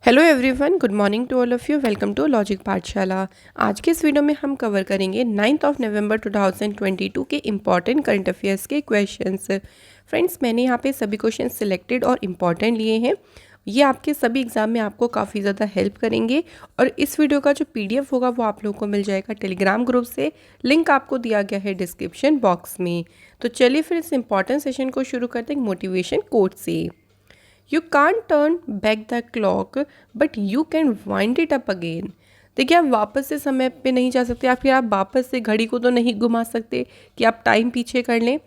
Hello everyone, good morning to all of you. Welcome to logic Pathshala. आज के इस video में हम कवर करेंगे 9 नवंबर 2022 के इम्पॉर्टेंट करंट अफेयर्स के क्वेश्चंस। फ्रेंड्स, मैंने यहाँ पे सभी क्वेश्चन सिलेक्टेड और इम्पॉर्टेंट लिए हैं। ये आपके सभी एग्जाम में आपको काफ़ी ज़्यादा हेल्प करेंगे और इस वीडियो का जो PDF होगा वो आप लोगों को मिल जाएगा टेलीग्राम ग्रुप से। लिंक आपको दिया गया है डिस्क्रिप्शन बॉक्स में। तो चलिए फिर इस इम्पॉर्टेंट सेशन को शुरू करते हैं मोटिवेशन कोट से। You can't turn back the clock but you can wind it up again. देखिए, आप वापस से समय पे नहीं जा सकते या फिर आप वापस से घड़ी को तो नहीं घुमा सकते कि आप टाइम पीछे कर लें,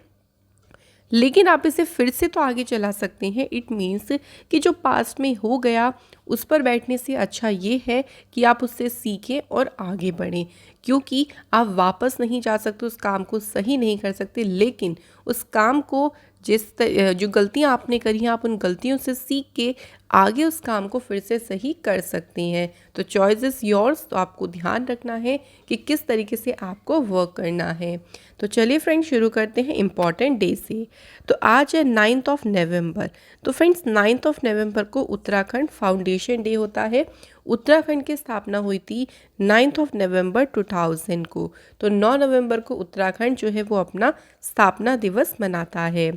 लेकिन आप इसे फिर से तो आगे चला सकते हैं। इट मीन्स कि जो पास्ट में हो गया उस पर बैठने से अच्छा ये है कि आप उससे सीखें और आगे बढ़ें, क्योंकि आप वापस नहीं जा सकते, उस काम को सही नहीं कर सकते, लेकिन उस काम को जो गलतियां आपने करी हैं आप उन गलतियों से सीख के आगे उस काम को फिर से सही कर सकते हैं। तो चॉइस इज़ योर्स। तो आपको ध्यान रखना है कि किस तरीके से आपको वर्क करना है। तो चलिए फ्रेंड्स, शुरू करते हैं इम्पॉर्टेंट डे से। तो आज है 9 नवंबर। तो फ्रेंड्स, 9 नवंबर को उत्तराखंड फाउंडेशन डे होता है। उत्तराखंड की स्थापना हुई थी 9 नवंबर 2000 को। तो 9 नवंबर को उत्तराखंड जो है वो अपना स्थापना दिवस मनाता है।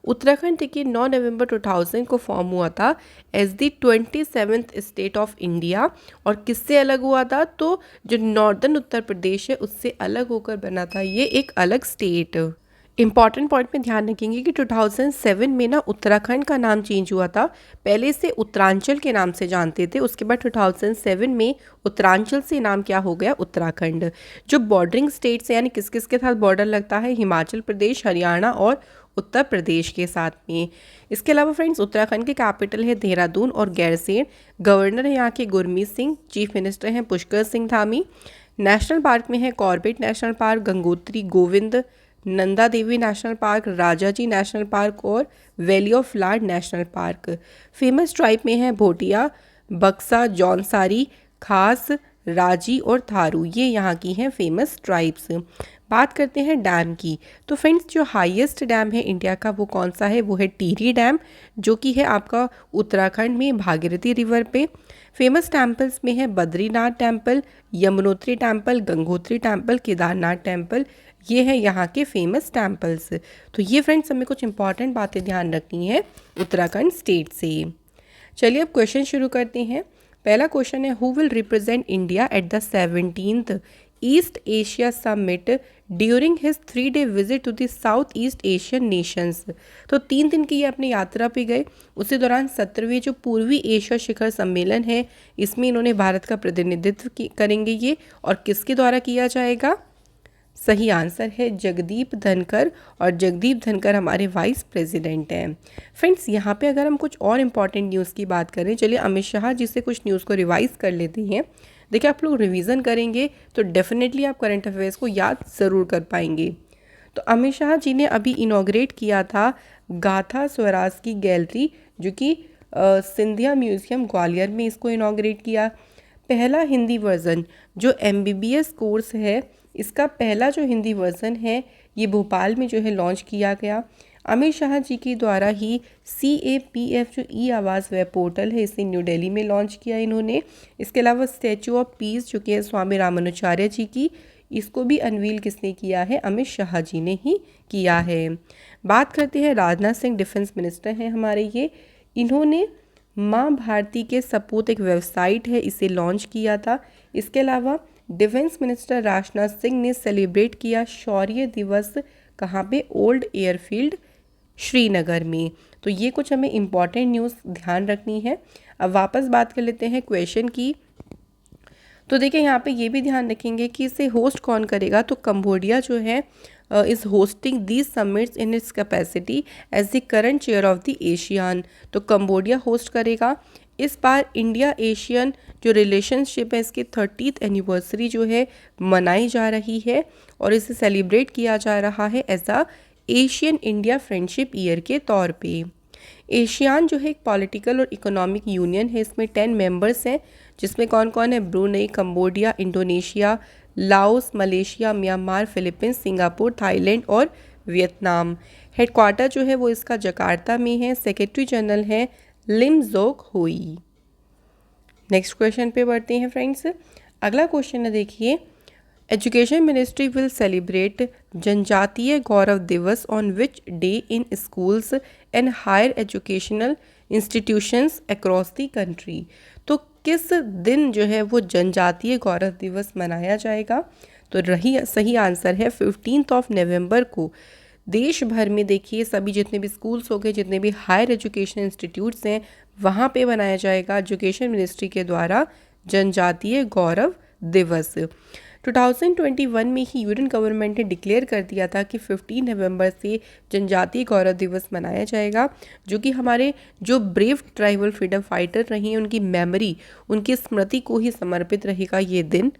उत्तराखंड देखिए 9 नवंबर 2000 को फॉर्म हुआ था as the 27th state of India. और किससे अलग हुआ था? तो जो नॉर्दर्न उत्तर प्रदेश है उससे अलग होकर बना था ये एक अलग स्टेट। इंपॉर्टेंट पॉइंट में ध्यान रखेंगे कि 2007 में ना उत्तराखंड का नाम चेंज हुआ था। पहले इसे उत्तरांचल के नाम से जानते थे, उसके बाद 2007 में उत्तरांचल से नाम क्या हो गया? उत्तराखंड। जो बॉर्डरिंग स्टेट्स यानी किस किस के साथ बॉर्डर लगता है? हिमाचल प्रदेश, हरियाणा और उत्तर प्रदेश के साथ में। इसके अलावा फ्रेंड्स, उत्तराखंड की कैपिटल है देहरादून और गैरसैंण। गवर्नर है यहाँ के गुरमीत सिंह। चीफ मिनिस्टर हैं पुष्कर सिंह धामी। नेशनल पार्क में है Corbett National Park, Gangotri Govind, Nanda Devi National Park, Rajaji National Park और Valley of Flower National Park. Famous tribe में है भोटिया, बक्सा, जौनसारी, खास, राजी और थारू। ये यहाँ की हैं फेमस ट्राइब्स। बात करते हैं डैम की। तो फ्रेंड्स, जो हाईएस्ट डैम है इंडिया का वो कौन सा है? वो है टिहरी डैम, जो कि है आपका उत्तराखंड में भागीरथी रिवर पे। फेमस टेम्पल्स में है Badrinath temple, Yamunotri temple, Gangotri temple, Kedarnath temple. ये है यहाँ के फेमस टेम्पल्स। तो ये फ्रेंड्स हमें कुछ इंपॉर्टेंट बातें ध्यान रखनी है उत्तराखंड स्टेट से। चलिए अब क्वेश्चन शुरू करते हैं। पहला क्वेश्चन है, who will represent India at the 17th east Asia summit during his 3-day visit to the south east Asian nations. तो 3 दिन की ये अपनी यात्रा पे गए। उसी दौरान 17वें जो पूर्वी एशिया शिखर सम्मेलन है इसमें इन्होंने भारत का प्रतिनिधित्व करेंगे ये, और किसके द्वारा किया जाएगा? सही आंसर है जगदीप धनखड़, और जगदीप धनखड़ हमारे वाइस प्रेसिडेंट हैं। फ्रेंड्स, यहाँ पे अगर हम कुछ और इम्पॉर्टेंट न्यूज़ की बात करें, चलिए अमित शाह जी से कुछ न्यूज़ को रिवाइज कर लेते हैं। देखिए, आप लोग रिवीजन करेंगे तो डेफिनेटली आप करंट अफेयर्स को याद ज़रूर कर पाएंगे। तो अमित शाह जी ने अभी इनॉग्रेट किया था गाथा स्वराज की गैलरी, जो कि सिंधिया म्यूजियम ग्वालियर में इसको इनॉग्रेट किया। पहला हिंदी वर्जन जो MBBS कोर्स है, इसका पहला जो हिंदी वर्जन है ये भोपाल में जो है लॉन्च किया गया। अमित शाह जी के द्वारा ही CAPF जो ई-आवाज़ वेब पोर्टल है इसे न्यू दिल्ली में लॉन्च किया इन्होंने। इसके अलावा स्टैचू ऑफ पीस जो कि है स्वामी रामानुजाचार्य जी की, इसको भी अनवील किसने किया है? अमित शाह जी ने ही किया है। बात करते हैं राजनाथ सिंह, डिफेंस मिनिस्टर हैं हमारे ये। इन्होंने माँ भारती के सपूत एक वेबसाइट है इसे लॉन्च किया था। इसके अलावा डिफेंस मिनिस्टर राजनाथ सिंह ने सेलिब्रेट किया शौर्य दिवस कहाँ पे? ओल्ड एयरफील्ड श्रीनगर में। तो ये कुछ हमें इम्पॉर्टेंट न्यूज़ ध्यान रखनी है। अब वापस बात कर लेते हैं क्वेश्चन की। तो देखिए, यहाँ पे ये भी ध्यान रखेंगे कि इसे होस्ट कौन करेगा। तो कंबोडिया जो है is hosting these summits in its capacity as the current chair of the ASEAN. तो कंबोडिया होस्ट करेगा। इस बार इंडिया एशियन जो रिलेशनशिप है इसकी 30th एनिवर्सरी जो है मनाई जा रही है और इसे सेलिब्रेट किया जा रहा है as a ASEAN India friendship year के तौर पे। एशियान जो है एक पॉलिटिकल और इकोनॉमिक यूनियन है। इसमें 10 मेंबर्स हैं, जिसमें कौन कौन है? Brunei, Cambodia, Indonesia, Laos, Malaysia, Myanmar, Philippines, Singapore, Thailand और वियतनाम। हेडक्वार्टर जो है वो इसका जकार्ता में है। सेक्रेटरी जनरल है लिम जोक हुई। नेक्स्ट क्वेश्चन पे बढ़ते हैं फ्रेंड्स। अगला क्वेश्चन है, देखिए, education ministry will celebrate Janjatiya Gaurav Divas on which day in schools and higher educational institutions across the country. तो किस दिन जो है वो जनजातीय गौरव दिवस मनाया जाएगा? तो सही आंसर है 15 नवंबर को देश भर में, देखिए, सभी जितने भी स्कूल्स हो गए, जितने भी हायर एजुकेशन इंस्टीट्यूट्स हैं, वहाँ पे बनाया जाएगा एजुकेशन मिनिस्ट्री के द्वारा जनजातीय गौरव दिवस। 2021 में ही यूनियन गवर्नमेंट ने डिक्लेयर कर दिया था कि 15 नवंबर से जनजातीय गौरव दिवस मनाया जाएगा, जो कि हमारे जो ब्रेव ट्राइबल फ्रीडम फाइटर रही हैं उनकी मेमोरी, उनकी स्मृति को ही समर्पित रहेगा ये दिन।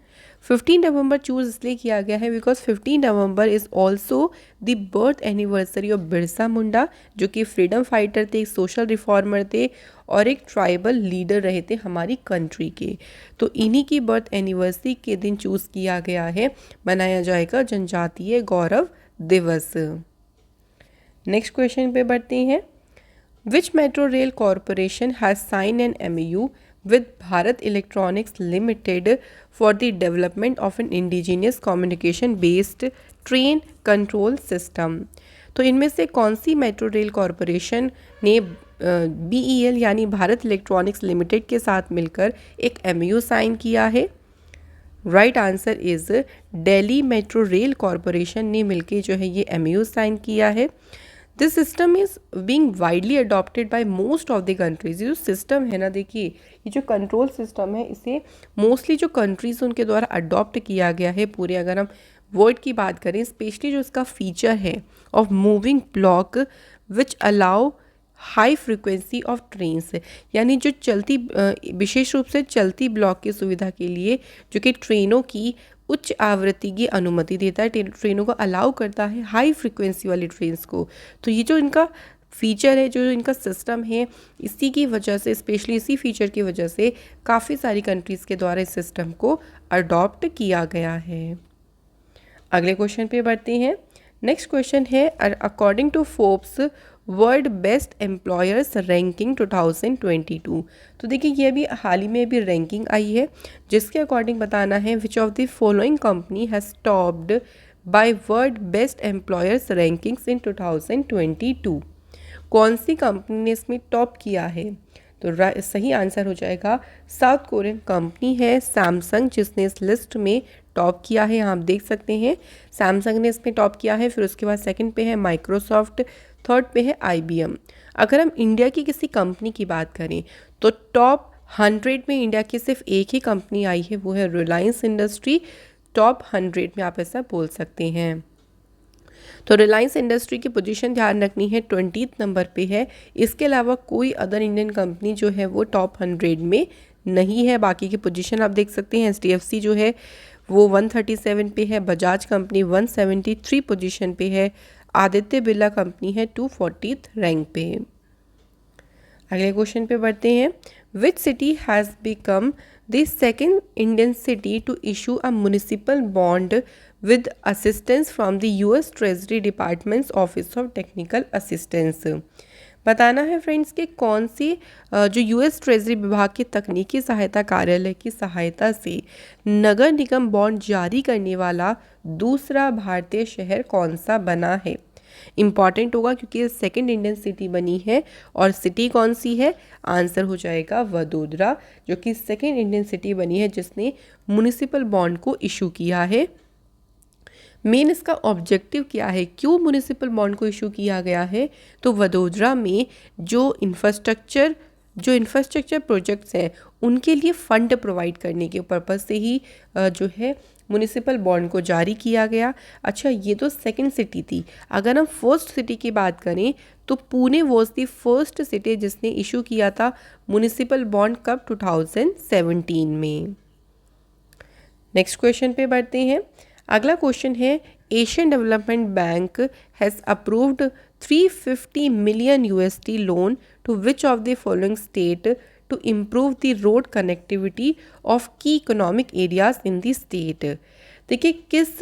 15 नवंबर चूज़ इसलिए किया गया है because 15 November is also the birth anniversary of Birsa Munda, जो कि फ्रीडम फाइटर थे, एक सोशल रिफॉर्मर थे और एक ट्राइबल लीडर रहे थे हमारी कंट्री के। तो इन्हीं की बर्थ एनिवर्सरी के दिन चूज़ किया गया है, मनाया जाएगा जनजातीय गौरव दिवस। नेक्स्ट क्वेश्चन पे बढ़ते हैं। Which metro rail corporation has sign an MOU with Bharat Electronics Limited for the development of an indigenous communication based train control system। तो इनमें से कौन सी मेट्रो रेल कॉरपोरेशन ने BEL यानी भारत इलेक्ट्रॉनिक्स लिमिटेड के साथ मिलकर एक MOU साइन किया है? Right answer is Delhi metro rail corporation ने मिलकर जो है ये MOU साइन किया है। This system is being widely adopted by most of the countries. ये जो सिस्टम है ना, देखिए, ये जो कंट्रोल सिस्टम है, इसे मोस्टली जो कंट्रीज उनके द्वारा अडॉप्ट किया गया है पूरे। अगर हम वर्ड की बात करें, स्पेशली जो इसका फीचर है of moving block which allow high frequency of trains, यानी जो चलती, विशेष रूप से चलती ब्लॉक की सुविधा के लिए, जो कि ट्रेनों की उच्च आवृत्ति की अनुमति देता है, ट्रेनों को अलाउ करता है हाई फ्रिक्वेंसी वाली ट्रेन्स को। तो ये जो इनका फीचर है, जो इनका सिस्टम है, इसी की वजह से, स्पेशली इसी फीचर की वजह से काफ़ी सारी कंट्रीज़ के द्वारा इस सिस्टम को अडॉप्ट किया गया है। अगले क्वेश्चन पे बढ़ते हैं। नेक्स्ट क्वेश्चन है, according to Forbes world best employers ranking 2022। तो देखिए, ये भी हाल ही में भी रैंकिंग आई है, जिसके अकॉर्डिंग बताना है which of the following company has topped by world best employers rankings in 2022। कौन सी कंपनी ने इसमें टॉप किया है? तो सही आंसर हो जाएगा साउथ कोरियन कंपनी है सैमसंग, जिसने इस लिस्ट में टॉप किया है। यहाँ आप देख सकते हैं सैमसंग ने इसमें टॉप किया है। फिर उसके बाद सेकंड पे है माइक्रोसॉफ्ट, थर्ड पे है IBM। अगर हम इंडिया की किसी कंपनी की बात करें तो टॉप 100 में इंडिया की सिर्फ एक ही कंपनी आई है, वो है रिलायंस इंडस्ट्री। टॉप 100 में आप ऐसा बोल सकते हैं। तो रिलायंस इंडस्ट्री की पोजीशन ध्यान रखनी है, 20th नंबर पे है। इसके अलावा कोई अदर इंडियन कंपनी जो है वो टॉप 100 में नहीं है। बाकी की पोजीशन आप देख सकते हैं, HDFC जो है वो 137 पे है, बजाज कंपनी 173 पोजीशन पे है, आदित्य बिरला कंपनी है 240th रैंक पे। अगले क्वेश्चन पे बढ़ते हैं। Which city has become the second Indian city to issue a municipal bond with assistance from the US treasury department's office of technical assistance. बताना है फ्रेंड्स कि कौन सी जो US ट्रेजरी विभाग के तकनीकी सहायता कार्यालय की सहायता से नगर निगम बॉन्ड जारी करने वाला दूसरा भारतीय शहर कौन सा बना है? इम्पॉर्टेंट होगा क्योंकि सेकंड इंडियन सिटी बनी है। और सिटी कौन सी है? आंसर हो जाएगा वडोदरा, जो कि सेकंड इंडियन सिटी बनी है जिसने म्युनिसिपल बॉन्ड को इशू किया है। मेन इसका ऑब्जेक्टिव क्या है, क्यों म्युनिसिपल बॉन्ड को इशू किया गया है? तो वडोदरा में जो इंफ्रास्ट्रक्चर प्रोजेक्ट्स हैं उनके लिए फंड प्रोवाइड करने के पर्पज़ से ही जो है म्युनिसिपल बॉन्ड को जारी किया गया। अच्छा, ये तो सेकंड सिटी थी। अगर हम फर्स्ट सिटी की बात करें तो Pune was the first city जिसने इशू किया था म्युनिसिपल बॉन्ड। कब? 2017 में। नेक्स्ट क्वेश्चन पे बढ़ते हैं। अगला क्वेश्चन है, Asian Development Bank has approved 350 million USD loan to which of the following state to improve the road connectivity of key economic areas in the state. देखिए, किस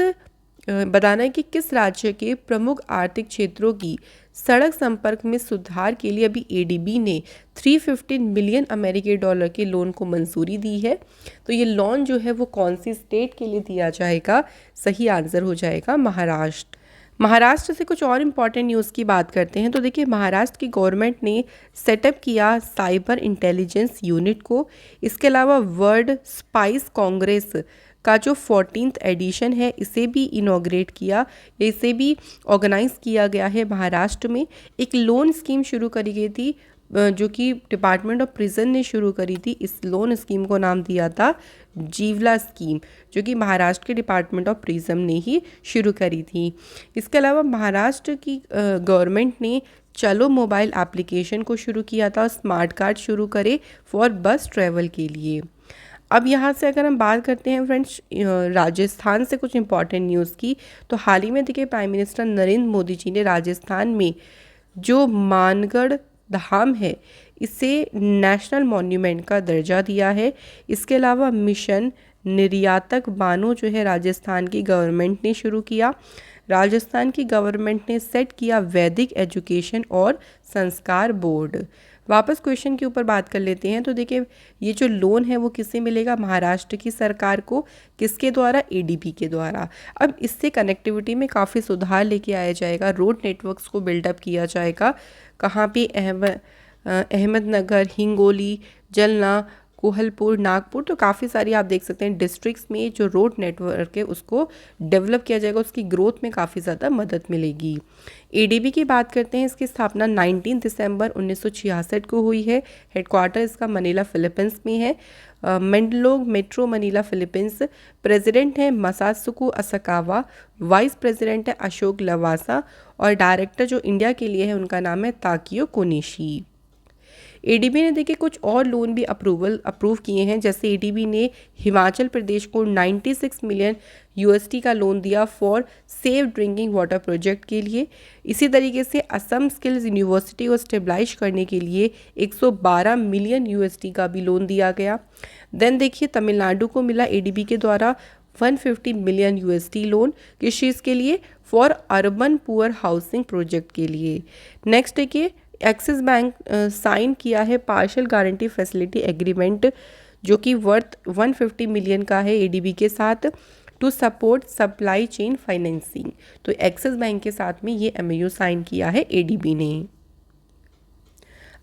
बताना है कि किस राज्य के प्रमुख आर्थिक क्षेत्रों की सड़क संपर्क में सुधार के लिए अभी एडीबी ने 315 मिलियन अमेरिकी डॉलर के लोन को मंजूरी दी है। तो ये लोन जो है वो कौन सी स्टेट के लिए दिया जाएगा? सही आंसर हो जाएगा महाराष्ट्र। महाराष्ट्र से कुछ और इम्पॉर्टेंट न्यूज़ की बात करते हैं। तो देखिए, महाराष्ट्र की गवर्नमेंट ने सेटअप किया साइबर इंटेलिजेंस यूनिट को। इसके अलावा वर्ल्ड स्पाइस कांग्रेस का जो 14th एडिशन है इसे भी इनॉग्रेट किया, इसे भी ऑर्गेनाइज किया गया है महाराष्ट्र में। एक लोन स्कीम शुरू करी गई थी जो कि डिपार्टमेंट ऑफ प्रिजन ने शुरू करी थी। इस लोन स्कीम को नाम दिया था जीवला स्कीम, जो कि महाराष्ट्र के डिपार्टमेंट ऑफ प्रिजन ने ही शुरू करी थी। इसके अलावा महाराष्ट्र की गवर्नमेंट ने चलो मोबाइल एप्लीकेशन को शुरू किया था, स्मार्ट कार्ड शुरू करे फॉर बस ट्रैवल के लिए। अब यहाँ से अगर हम बात करते हैं फ्रेंड्स राजस्थान से कुछ इंपॉर्टेंट न्यूज़ की, तो हाल ही में देखिए प्राइम मिनिस्टर नरेंद्र मोदी जी ने राजस्थान में जो मानगढ़ धाम है इसे नेशनल मॉन्यूमेंट का दर्जा दिया है। इसके अलावा मिशन निर्यातक बानो जो है राजस्थान की गवर्नमेंट ने शुरू किया। राजस्थान की गवर्नमेंट ने सेट किया वैदिक एजुकेशन और संस्कार बोर्ड। वापस क्वेश्चन के ऊपर बात कर लेते हैं। तो देखिए, ये जो लोन है वो किससे मिलेगा? महाराष्ट्र की सरकार को। किसके द्वारा? एडीबी के द्वारा। अब इससे कनेक्टिविटी में काफ़ी सुधार लेके आया जाएगा, रोड नेटवर्क्स को बिल्डअप किया जाएगा। कहाँ पे? अहमदनगर, हिंगोली, जलना, कोहलपुर, नागपुर, तो काफ़ी सारी आप देख सकते हैं डिस्ट्रिक्ट्स में जो रोड नेटवर्क है उसको डेवलप किया जाएगा, उसकी ग्रोथ में काफ़ी ज़्यादा मदद मिलेगी। एडीबी की बात करते हैं, इसकी स्थापना 19 दिसंबर 1966 को हुई है। हेडक्वार्टर इसका मनीला फिलीपींस में है। मेंडलोग मेट्रो मनीला फिलीपींस। प्रेसिडेंट है मसात्सुको असाकावा। वाइस प्रेसिडेंट है अशोक लवासा। और डायरेक्टर जो इंडिया के लिए है उनका नाम है ताकियो कोनिशी। एडीबी ने देखिए कुछ और लोन भी अप्रूव किए हैं। जैसे एडीबी ने हिमाचल प्रदेश को 96 मिलियन यूएसडी का लोन दिया for safe drinking water project के लिए। इसी तरीके से असम स्किल्स यूनिवर्सिटी को स्टेबलाइज करने के लिए 112 मिलियन यूएसडी का भी लोन दिया गया। देन देखिए तमिलनाडु को मिला एडीबी के द्वारा 150 मिलियन यूएसडी लोन। किस चीज़ के लिए? For urban poor housing project के लिए। नेक्स्ट देखिए एक्सिस बैंक साइन किया है पार्शियल गारंटी फैसिलिटी एग्रीमेंट जो कि वर्थ 150 मिलियन का है एडीबी के साथ to support supply chain financing. तो एक्सिस बैंक के साथ में ये एमओयू साइन किया है एडीबी ने।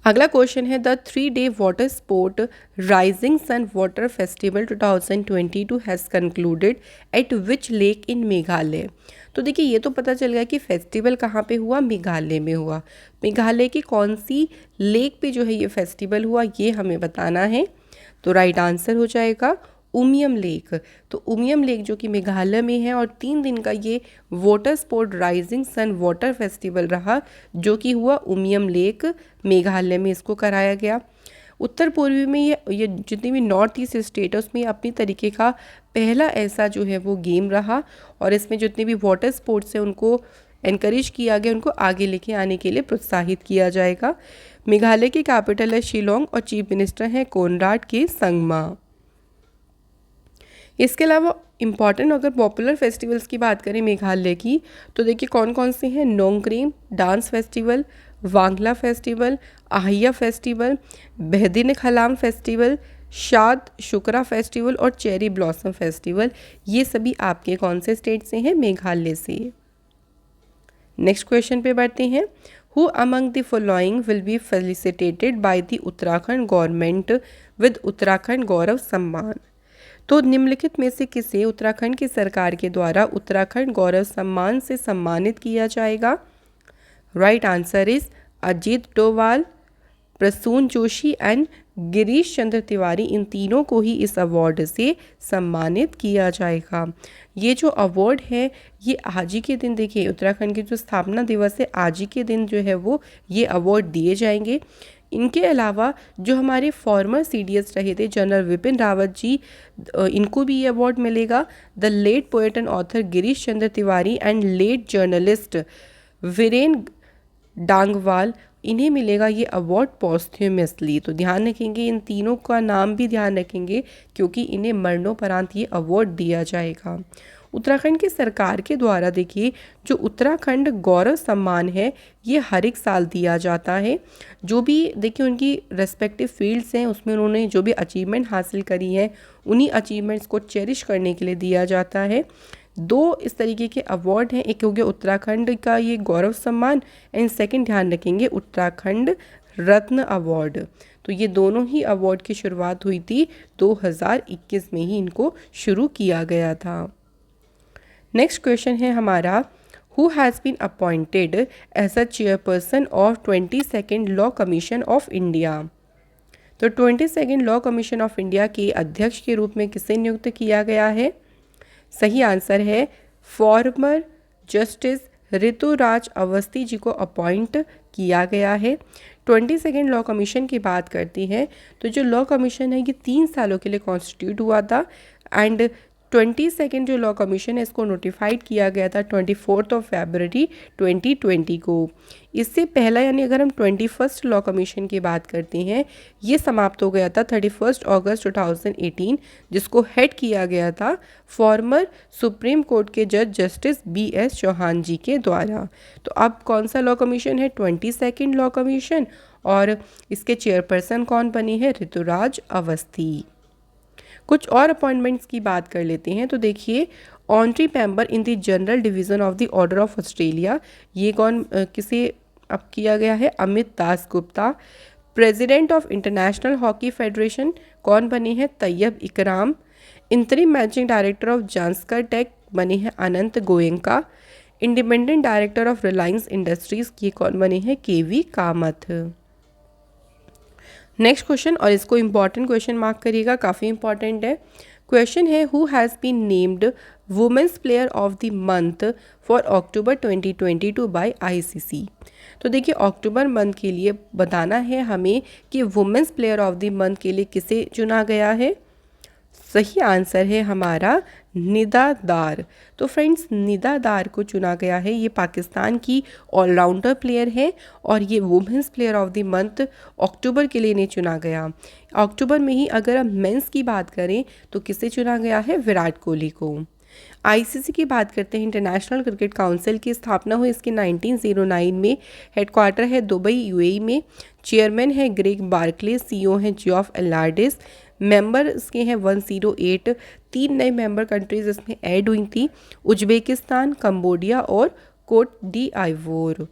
अगला क्वेश्चन है the 3-day water sport rising sun water festival 2022 has concluded at which lake in Meghalaya. तो देखिए ये तो पता चल गया कि फेस्टिवल कहाँ पे हुआ? मेघालय में हुआ। मेघालय की कौन सी लेक पे जो है ये फेस्टिवल हुआ, ये हमें बताना है। तो राइट आंसर हो जाएगा उमियम लेक। तो उमियम लेक जो कि मेघालय में है और 3 दिन का ये water sport rising sun water festival रहा जो कि हुआ उमियम लेक मेघालय में इसको कराया गया। उत्तर पूर्वी में ये जितनी भी नॉर्थ ईस्ट स्टेट है उसमें अपनी तरीके का पहला ऐसा जो है वो गेम रहा और इसमें जितने भी वाटर स्पोर्ट्स हैं उनको एनकरेज किया गया, उनको आगे लेके आने के लिए प्रोत्साहित किया जाएगा। मेघालय की कैपिटल है शिलोंग और चीफ मिनिस्टर हैं कोनराड के संगमा। इसके अलावा इम्पॉर्टेंट अगर पॉपुलर फेस्टिवल्स की बात करें मेघालय की तो देखिए कौन कौन से हैं? नोंगक्रीम डांस फेस्टिवल, वांगला फेस्टिवल, आहिया फेस्टिवल, बेहदिन खलाम फेस्टिवल, शाद शुक्रा फेस्टिवल और चेरी ब्लॉसम फेस्टिवल। ये सभी आपके कौन से स्टेट से हैं? मेघालय से। नेक्स्ट क्वेश्चन पे बढ़ते हैं। Who among the following will be felicitated by the Uttarakhand government with Uttarakhand Gaurav Samman. तो निम्नलिखित में से किसे उत्तराखंड की सरकार के द्वारा उत्तराखंड गौरव सम्मान से सम्मानित किया जाएगा? Right answer is Ajit Doval, Prasoon Joshi and Girish Chandra Tiwari. इन तीनों को ही इस अवार्ड से सम्मानित किया जाएगा। ये जो अवार्ड है ये आज ही के दिन देखिए उत्तराखंड की जो स्थापना दिवस है आज ही के दिन जो है वो ये अवार्ड दिए जाएंगे। इनके अलावा जो हमारे फॉर्मर सीडीएस रहे थे जनरल विपिन रावत जी, इनको भी ये अवार्ड मिलेगा। The late poet and author Girish Chandra Tiwari and late journalist Viren Dangwal, इन्हें मिलेगा ये अवार्ड पॉस्थ्यूमसली। तो ध्यान रखेंगे, इन तीनों का नाम भी ध्यान रखेंगे क्योंकि इन्हें मरणोपरांत ये अवार्ड दिया जाएगा। उत्तराखंड की सरकार के द्वारा देखिए जो उत्तराखंड गौरव सम्मान है ये हर एक साल दिया जाता है। जो भी देखिए उनकी रेस्पेक्टिव फील्ड्स हैं उसमें उन्होंने जो भी अचीवमेंट हासिल करी है उन्हीं अचीवमेंट्स को चेरिश करने के लिए दिया जाता है। दो इस तरीके के अवार्ड हैं, एक हो गया उत्तराखंड का ये गौरव सम्मान एंड सेकंड ध्यान रखेंगे उत्तराखंड रत्न अवार्ड। तो ये दोनों ही अवार्ड की शुरुआत हुई थी 2021 में ही इनको शुरू किया गया था। नेक्स्ट क्वेश्चन है हमारा, who has been appointed as a chairperson of 22nd law commission of India. तो 22nd law commission of India के अध्यक्ष के रूप में किसे नियुक्त किया गया है? सही आंसर है फॉर्मर जस्टिस ऋतुराज अवस्थी जी को अपॉइंट किया गया है। 22nd लॉ कमीशन की बात करती है तो जो लॉ कमीशन है ये 3 सालों के लिए कॉन्स्टिट्यूट हुआ था एंड 22nd जो लॉ कमीशन है इसको नोटिफाइड किया गया था 24 फरवरी 2020 को। इससे पहला यानी अगर हम 21st लॉ कमीशन की बात करते हैं ये समाप्त हो गया था 31 अगस्त 2018 जिसको हेड किया गया था फॉर्मर सुप्रीम कोर्ट के जज जस्टिस BS चौहान जी के द्वारा। तो अब कौन सा लॉ कमीशन है? 22nd लॉ कमीशन और इसके चेयरपर्सन कौन बनी है? ऋतुराज अवस्थी। कुछ और अपॉइंटमेंट्स की बात कर लेते हैं। तो देखिए honorary member in the general division of the order of Australia ये कौन किसे अब किया गया है? Amit Das Gupta. President of international hockey federation कौन बने हैं? Tayyab Ikram. Interim managing director of Zanskar tech बने हैं Anant Goenka. Independent director of Reliance industries ये कौन बने हैं? KV कामत। नेक्स्ट क्वेश्चन, और इसको इम्पॉर्टेंट क्वेश्चन मार्क करिएगा, काफ़ी इंपॉर्टेंट है। क्वेश्चन है who has been named women's player of the month for October 2022 by ICC। तो देखिए अक्टूबर मंथ के लिए बताना है हमें कि women's player of the month के लिए किसे चुना गया है। सही आंसर है हमारा निदा दार। तो फ्रेंड्स निदा दार को चुना गया है, ये पाकिस्तान की ऑलराउंडर प्लेयर है और ये women's player of the month October के लिए नहीं चुना गया। अक्टूबर में ही अगर हम मेंस की बात करें तो किसे चुना गया है? विराट कोहली को। ICC की बात करते हैं, इंटरनेशनल क्रिकेट काउंसिल की स्थापना हुई इसकी 1909 में। हेडक्वार्टर है दुबई UAE में। चेयरमैन है ग्रेग बार्कले। CEO हैं जियोफ एलार्डिस। मेंबर इसके हैं 108। 3 नए मेंबर कंट्रीज इसमें ऐड हुई थी, उज्बेकिस्तान, कंबोडिया और कोट डी आइवोर।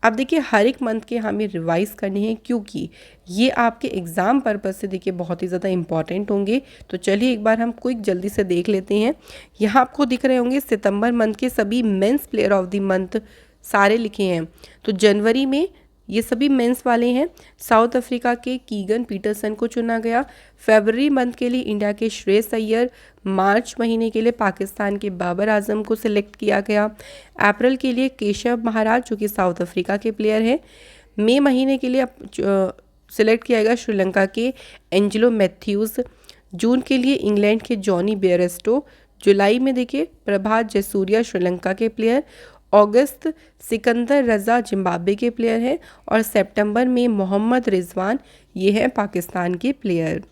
अब देखिए हर एक मंथ के हमें रिवाइज करने हैं क्योंकि ये आपके एग्ज़ाम पर्पज़ से देखिए बहुत ही ज़्यादा इंपॉर्टेंट होंगे। तो चलिए एक बार हम क्विक जल्दी से देख लेते हैं। यहाँ आपको दिख रहे होंगे सितंबर मंथ के सभी men's player of the month सारे लिखे हैं। तो जनवरी में ये सभी मेंस वाले हैं। साउथ अफ्रीका के कीगन पीटरसन को चुना गया। फरवरी मंथ के लिए इंडिया के श्रेयस अय्यर। मार्च महीने के लिए पाकिस्तान के बाबर आजम को सिलेक्ट किया गया। अप्रैल के लिए केशव महाराज जो कि साउथ अफ्रीका के प्लेयर हैं। मई महीने के लिए सिलेक्ट किया गया श्रीलंका के एंजेलो मैथ्यूज़। जून के लिए इंग्लैंड के जॉनी बेयरस्टो। जुलाई में देखिए प्रभात जयसूर्या श्रीलंका के प्लेयर। अगस्त सिकंदर रज़ा जिम्बाब्वे के प्लेयर हैं और सितंबर में मोहम्मद रिजवान ये हैं पाकिस्तान के प्लेयर।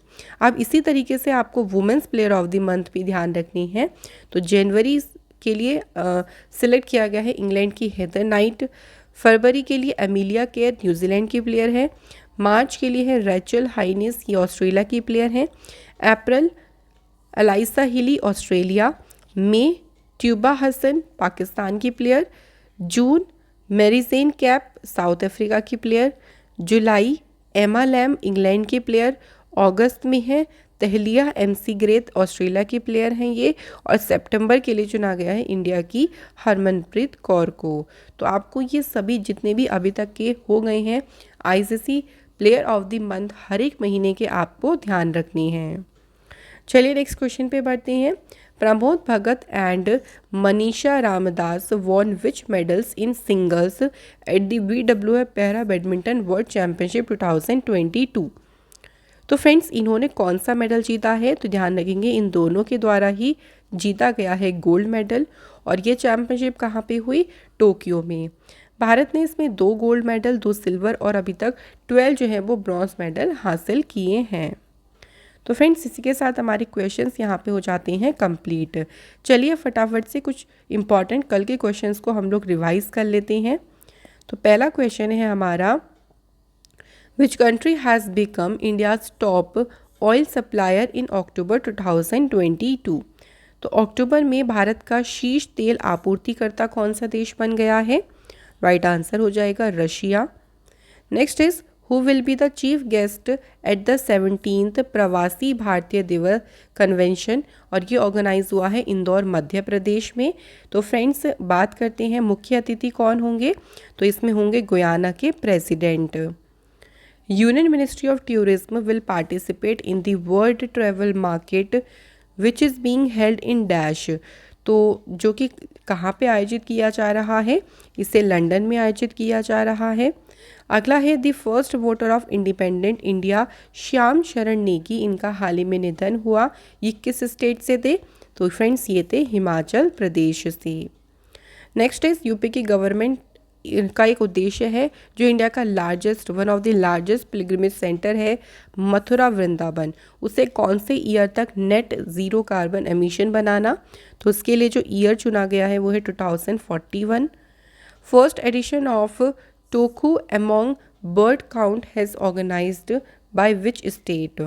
अब इसी तरीके से आपको women's player of the month भी ध्यान रखनी है। तो जनवरी के लिए सिलेक्ट किया गया है इंग्लैंड की हेदर नाइट। फरवरी के लिए एमिलिया केयर न्यूजीलैंड की प्लेयर है। मार्च के लिए है रैचल हाइनिस ये ऑस्ट्रेलिया की प्लेयर हैं। अप्रैल अलाइसा हिली ऑस्ट्रेलिया। मई ट्यूबा हसन पाकिस्तान की प्लेयर। जून मेरीजेन कैप साउथ अफ्रीका की प्लेयर। जुलाई एमा लैम इंग्लैंड की प्लेयर। अगस्त में है तहलिया MC ग्रेथ ऑस्ट्रेलिया की प्लेयर हैं ये। और सितंबर के लिए चुना गया है इंडिया की हरमनप्रीत कौर को। तो आपको ये सभी जितने भी अभी तक के हो गए हैं ICC player of the month हर एक महीने के आपको ध्यान रखनी है। चलिए नेक्स्ट क्वेश्चन पे बढ़ते हैं। Pramod Bhagat and Manisha Ramdas won which medals in singles at the BWF para badminton world championship 2022। तो फ्रेंड्स इन्होंने कौन सा मेडल जीता है? तो ध्यान रखेंगे इन दोनों के द्वारा ही जीता गया है गोल्ड मेडल। और ये चैम्पियनशिप कहाँ पे हुई? टोक्यो में। भारत ने इसमें 2 गोल्ड मेडल, 2 सिल्वर और अभी तक 12 जो है वो ब्रॉन्ज मेडल हासिल किए हैं। तो फ्रेंड्स इसी के साथ हमारे क्वेश्चंस यहाँ पे हो जाते हैं कंप्लीट। चलिए फटाफट से कुछ इंपॉर्टेंट कल के क्वेश्चंस को हम लोग रिवाइज कर लेते हैं। तो पहला क्वेश्चन है हमारा, which country has become India's top oil supplier in October 2022। तो अक्टूबर में भारत का शीर्ष तेल आपूर्तिकर्ता कौन सा देश बन गया है? राइट आंसर हो जाएगा Russia. Next is, who will be the chief guest at the 17th प्रवासी भारतीय दिवस कन्वेंशन, और ये ऑर्गेनाइज हुआ है इंदौर मध्य प्रदेश में। तो फ्रेंड्स बात करते हैं मुख्य अतिथि कौन होंगे, तो इसमें होंगे गुयाना के president. Union ministry of tourism will participate in the world travel market which is being held in dash. तो जो कि कहाँ पे आयोजित किया जा रहा है, इसे लंदन में आयोजित किया जा रहा है। अगला है the first voter of independent India Shyam शरण नेगी, इनका हाल ही में निधन हुआ। ये किस स्टेट से थे? तो फ्रेंड्स ये थे हिमाचल प्रदेश से। नेक्स्ट इज, यूपी की गवर्नमेंट का एक उद्देश्य है जो इंडिया का largest, one of the largest pilgrimage centre है मथुरा वृंदावन, उसे कौन से ईयर तक नेट ज़ीरो कार्बन एमिशन बनाना? तो उसके लिए जो ईयर चुना गया है वो है 2041। First edition of Tokhu Emong bird count has organised by which state?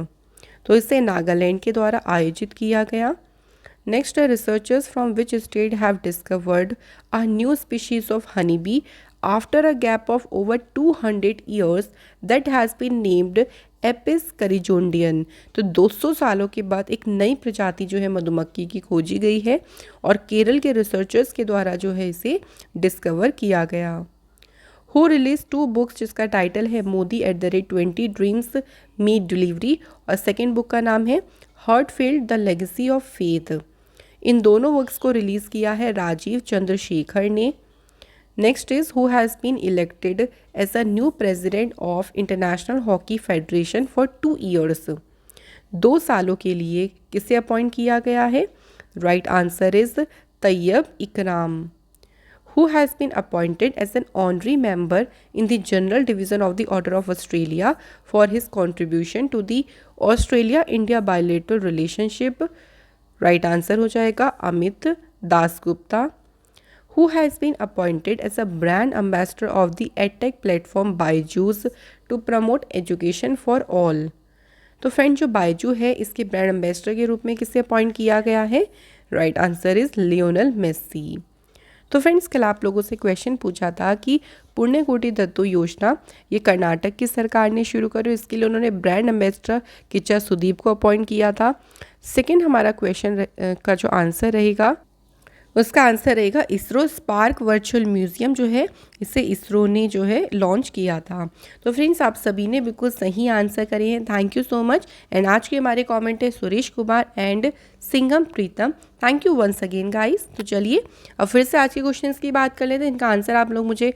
तो इसे नागालैंड के द्वारा आयोजित किया गया। Next, researchers from which state have discovered a new species of honey bee after a gap of over 200 years that has been named Apis karinjodian. तो 200 सालों के बाद एक नई प्रजाति जो है मधुमक्खी की खोजी गई है और केरल के रिसर्चर्स के द्वारा जो है इसे डिस्कवर किया गया। हु रिलीज 2 बुक्स जिसका टाइटल है मोदी @20 ड्रीम्स मीट डिलीवरी, और सेकेंड बुक का नाम है heartfelt the legacy of faith. इन दोनों वर्क्स को रिलीज़ किया है राजीव चंद्रशेखर ने। Next is, who has been elected as a new president of international hockey federation for 2 years. 2 सालों के लिए किसे अपॉइंट किया गया है? Right answer is Tayyab Ikram. Who has been appointed as an honorary member in the General Division of the Order of Australia for his contribution to the Australia-India bilateral relationship? Right answer हो जाएगा Amit Dasgupta. Who has been appointed as a brand ambassador of the EdTech platform Byju's to promote education for all? तो friend जो बायजू है इसके brand ambassador के रूप में किसे अपॉइंट किया गया है? Right answer is Lionel Messi. तो फ्रेंड्स कल आप लोगों से क्वेश्चन पूछा था कि पुण्यकोटि दत्तू योजना ये कर्नाटक की सरकार ने शुरू करी, इसके लिए उन्होंने ब्रांड एम्बेसडर किच्चा सुदीप को अपॉइंट किया था। सेकंड हमारा क्वेश्चन का जो आंसर रहेगा उसका आंसर रहेगा इसरो स्पार्क वर्चुअल म्यूज़ियम जो है इसे इसरो ने जो है लॉन्च किया था। तो फ्रेंड्स आप सभी ने बिल्कुल सही आंसर करे हैं, thank you so much. And आज के हमारे कमेंट है Suresh Kumar and Singham Pritam, thank you once again guys. तो चलिए अब फिर से आज के क्वेश्चंस की बात कर लेते हैं, इनका आंसर आप लोग मुझे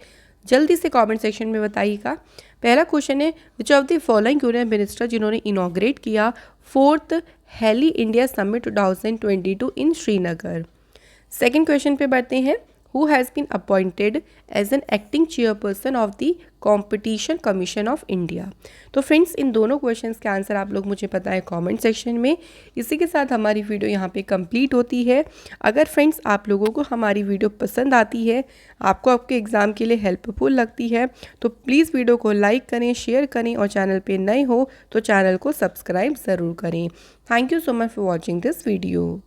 जल्दी से कमेंट सेक्शन में बताइएगा। पहला क्वेश्चन है, which of the following union minister जिन्होंने इनॉग्रेट किया 4th heli India summit 2022 in Srinagar? Second question पे बढ़ते हैं, who has been appointed as an acting chairperson of the competition commission of India? तो फ्रेंड्स इन दोनों क्वेश्चंस के आंसर आप लोग मुझे बताएं कमेंट सेक्शन में। इसी के साथ हमारी वीडियो यहाँ पे कंप्लीट होती है। अगर फ्रेंड्स आप लोगों को हमारी वीडियो पसंद आती है, आपको आपके एग्ज़ाम के लिए हेल्पफुल लगती है, तो प्लीज़ वीडियो को लाइक करें, शेयर करें और चैनल पर नए हो तो चैनल को सब्सक्राइब ज़रूर करें। Thank you so much for watching this video.